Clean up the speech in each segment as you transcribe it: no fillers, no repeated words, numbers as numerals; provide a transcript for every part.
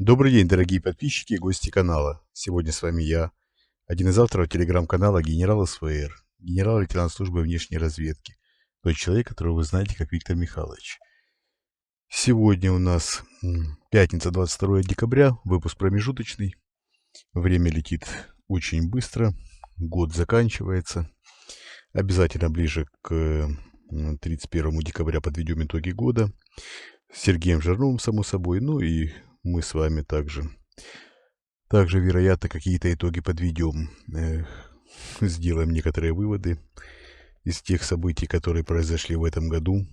Добрый день, дорогие подписчики и гости канала. Сегодня с вами я, один из авторов телеграм-канала генерал СВР, генерал-лейтенант службы внешней разведки, тот человек, которого вы знаете как Виктор Михайлович. Сегодня у нас пятница, 22 декабря, выпуск промежуточный. Время летит очень быстро, год заканчивается. Обязательно ближе к 31 декабря подведем итоги года. С Сергеем Жирновым, само собой, ну и мы с вами также, вероятно, какие-то итоги подведем. Сделаем некоторые выводы из тех событий, которые произошли в этом году,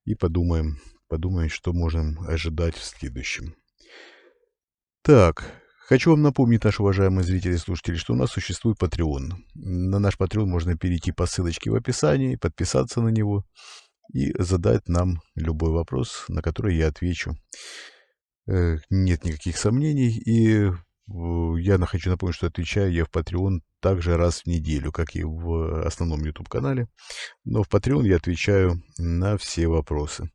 и подумаем, что можем ожидать в следующем. Так, хочу вам напомнить, наши уважаемые зрители и слушатели, что у нас существует Patreon. На наш Patreon можно перейти по ссылочке в описании, подписаться на него и задать нам любой вопрос, на который я отвечу. Нет никаких сомнений, и я хочу напомнить, что отвечаю я в Patreon также раз в неделю, как и в основном YouTube-канале, но в Patreon я отвечаю на все вопросы.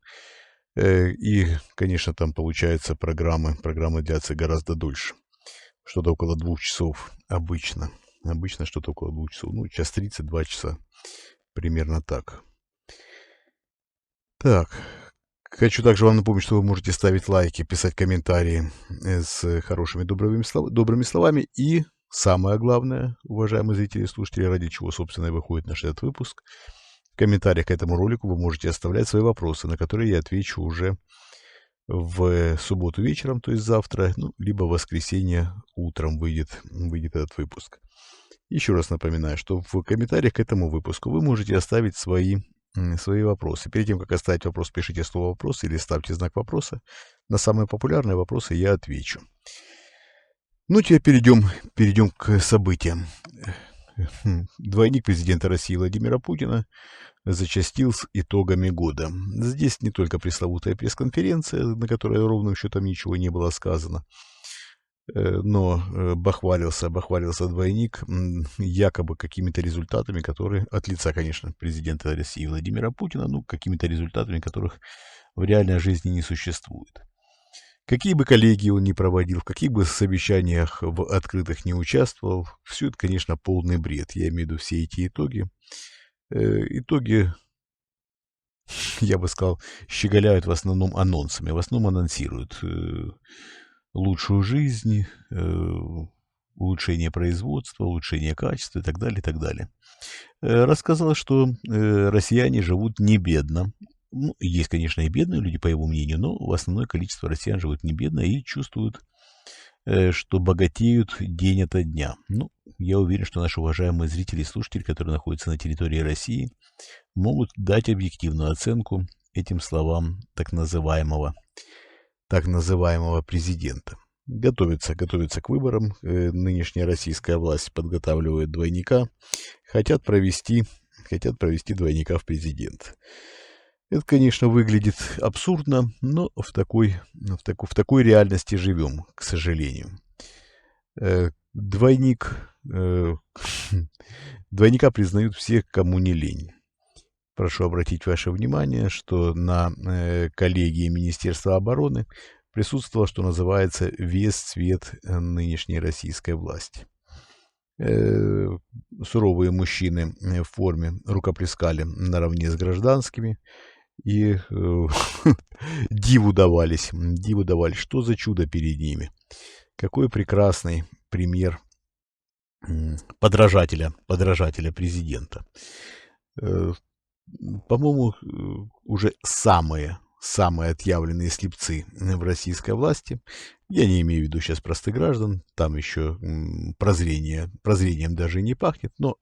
И, конечно, там получается программы длятся гораздо дольше, что-то около 2 часов обычно. Обычно что-то около 2 часов, ну, час 30, 2 часа, примерно так. Так. Хочу также вам напомнить, что вы можете ставить лайки, писать комментарии с хорошими добрыми словами. И самое главное, уважаемые зрители и слушатели, ради чего, собственно, и выходит наш этот выпуск. В комментариях к этому ролику вы можете оставлять свои вопросы, на которые я отвечу уже в субботу вечером, то есть завтра, ну, либо в воскресенье утром выйдет этот выпуск. Еще раз напоминаю, что в комментариях к этому выпуску вы можете оставить свои вопросы. Перед тем, как оставить вопрос, пишите слово «вопрос» или ставьте знак вопроса. На самые популярные вопросы я отвечу. Ну, теперь перейдем к событиям. Двойник президента России Владимира Путина зачастил с итогами года. Здесь не только пресловутая пресс-конференция, на которой ровным счетом ничего не было сказано, но бахвалился двойник якобы какими-то результатами, которые от лица, конечно, президента России Владимира Путина, ну, какими-то результатами, которых в реальной жизни не существует. Какие бы коллегии он ни проводил, в каких бы совещаниях в открытых не участвовал, все это, конечно, полный бред. Я имею в виду все эти итоги. Итоги, я бы сказал, щеголяют в основном анонсами, в основном анонсируют лучшую жизнь, улучшение производства, улучшение качества и так далее, и так далее. Рассказал, что россияне живут не бедно. Ну, есть, конечно, и бедные люди, по его мнению, но основное количество россиян живут не бедно и чувствуют, что богатеют день ото дня. Ну, я уверен, что наши уважаемые зрители и слушатели, которые находятся на территории России, могут дать объективную оценку этим словам так называемого президента. Готовится к выборам. Нынешняя российская власть подготавливает двойника. Хотят провести двойника в президент. Это, конечно, выглядит абсурдно, но в такой реальности живем, к сожалению. Двойника признают все, кому не лень. Прошу обратить ваше внимание, что на коллегии Министерства обороны присутствовал, что называется, весь цвет нынешней российской власти. Суровые мужчины в форме рукоплескали наравне с гражданскими и диву давались, что за чудо перед ними. Какой прекрасный пример подражателя президента. По-моему, уже самые отъявленные слепцы в российской власти, я не имею в виду сейчас простых граждан, там еще прозрением даже не пахнет, но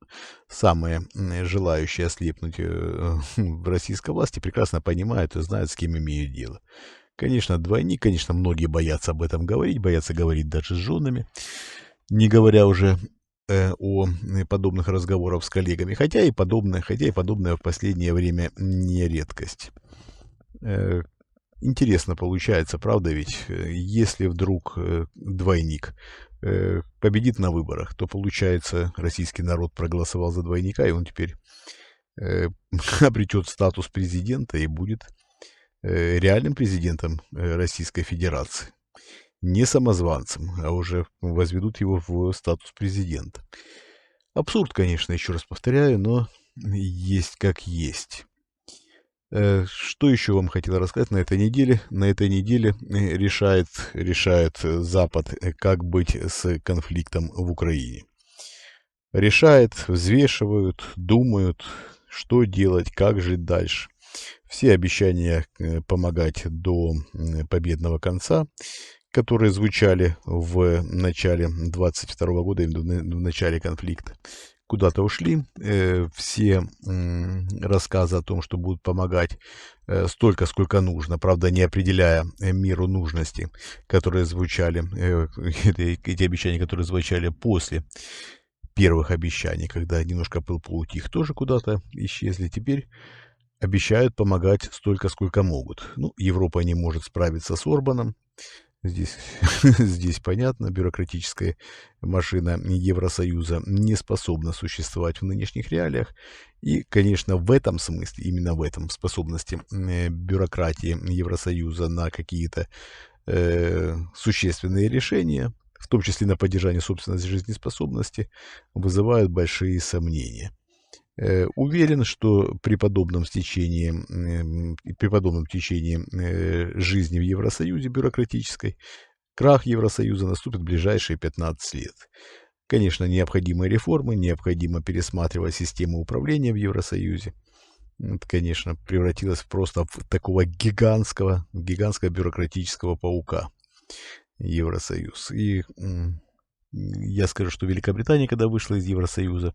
самые желающие ослепнуть в российской власти прекрасно понимают и знают, с кем имеют дело. Конечно, двойник, конечно, многие боятся об этом говорить, боятся говорить даже с женами, не говоря уже о подобных разговорах с коллегами, хотя и подобное в последнее время не редкость. Интересно получается, правда ведь, если вдруг двойник победит на выборах, то получается, российский народ проголосовал за двойника, и он теперь обретет статус президента и будет реальным президентом Российской Федерации. не самозванцем, а уже возведут его в статус президента. Абсурд, конечно, еще раз повторяю, но есть как есть. Что еще вам хотел рассказать на этой неделе? На этой неделе решает Запад, как быть с конфликтом в Украине. Решает, взвешивают, думают, что делать, как жить дальше. Все обещания помогать до победного конца, которые звучали в начале 22 года, в начале конфликта, куда-то ушли. Все рассказы о том, что будут помогать столько, сколько нужно, правда, не определяя меру нужности, которые звучали, эти обещания, которые звучали после первых обещаний, когда немножко пыл поутих, тоже куда-то исчезли. Теперь обещают помогать столько, сколько могут. Ну, Европа не может справиться с Орбаном. Здесь понятно, бюрократическая машина Евросоюза не способна существовать в нынешних реалиях. И, конечно, в этом смысле, именно в этом способности бюрократии Евросоюза на какие-то существенные решения, в том числе на поддержание собственной жизнеспособности, вызывают большие сомнения. Уверен, что при подобном течении жизни в Евросоюзе бюрократической крах Евросоюза наступит в ближайшие 15 лет. Конечно, необходимы реформы, необходимо пересматривать систему управления в Евросоюзе. Это, конечно, превратилось просто в такого гигантского бюрократического паука Евросоюз. И я скажу, что Великобритания, когда вышла из Евросоюза,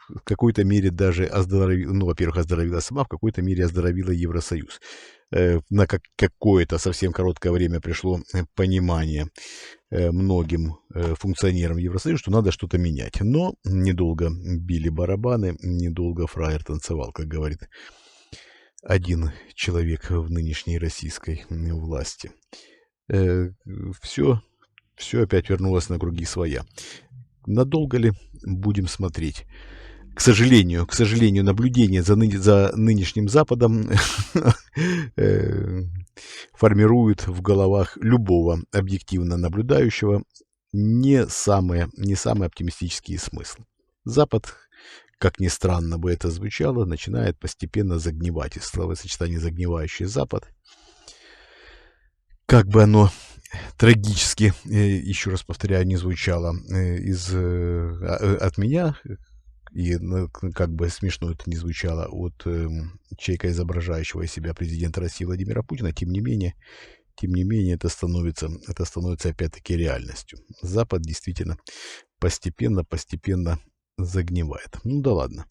в какой-то мере даже оздоровила, во-первых, оздоровила сама, в какой-то мере оздоровила Евросоюз. На какое-то совсем короткое время пришло понимание многим функционерам Евросоюза, что надо что-то менять. Но недолго били барабаны, недолго фраер танцевал, как говорит один человек в нынешней российской власти. Все опять вернулось на круги своя. Надолго ли, будем смотреть. К сожалению, наблюдение за нынешним Западом формирует в головах любого объективно наблюдающего не самые оптимистические смыслы. Запад, как ни странно бы это звучало, начинает постепенно загнивать. И словосочетание «загнивающий Запад», как бы оно трагически, еще раз повторяю, не звучало от меня, и как бы смешно это не звучало от человека, изображающего из себя президента России Владимира Путина, тем не менее это становится опять-таки реальностью. Запад действительно постепенно загнивает. Ну да ладно.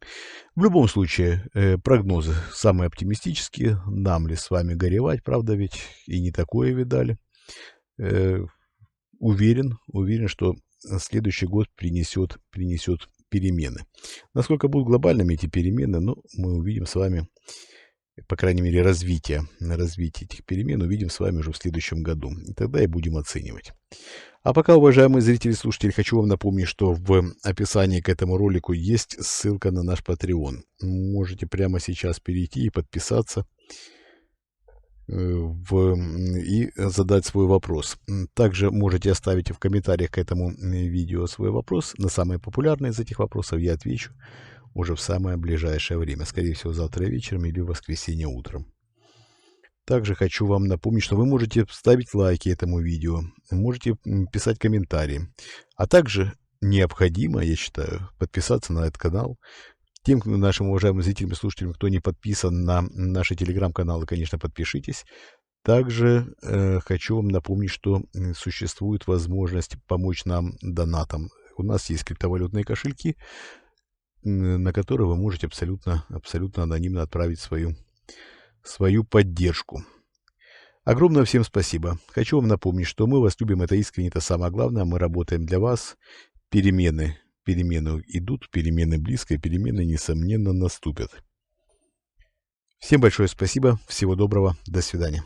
В любом случае, прогнозы самые оптимистические. Нам ли с вами горевать, правда ведь и не такое видали. Уверен, что следующий год принесет перемены. Насколько будут глобальными эти перемены, мы увидим с вами, по крайней мере, развитие этих перемен увидим с вами уже в следующем году. И тогда и будем оценивать. А пока, уважаемые зрители и слушатели, хочу вам напомнить, что в описании к этому ролику есть ссылка на наш Patreon. Можете прямо сейчас перейти и подписаться и задать свой вопрос. Также можете оставить в комментариях к этому видео свой вопрос. На самые популярные из этих вопросов я отвечу уже в самое ближайшее время. Скорее всего, завтра вечером или в воскресенье утром. Также хочу вам напомнить, что вы можете ставить лайки этому видео, можете писать комментарии. А также необходимо, я считаю, подписаться на этот канал. Тем нашим уважаемым зрителям и слушателям, кто не подписан на наши телеграм-каналы, конечно, подпишитесь. Также хочу вам напомнить, что существует возможность помочь нам донатом. У нас есть криптовалютные кошельки, на которые вы можете абсолютно анонимно отправить свою поддержку. Огромное всем спасибо. Хочу вам напомнить, что мы вас любим, это искренне, это самое главное. Мы работаем для вас. Перемены идут, перемены близко, и перемены, несомненно, наступят. Всем большое спасибо, всего доброго, до свидания.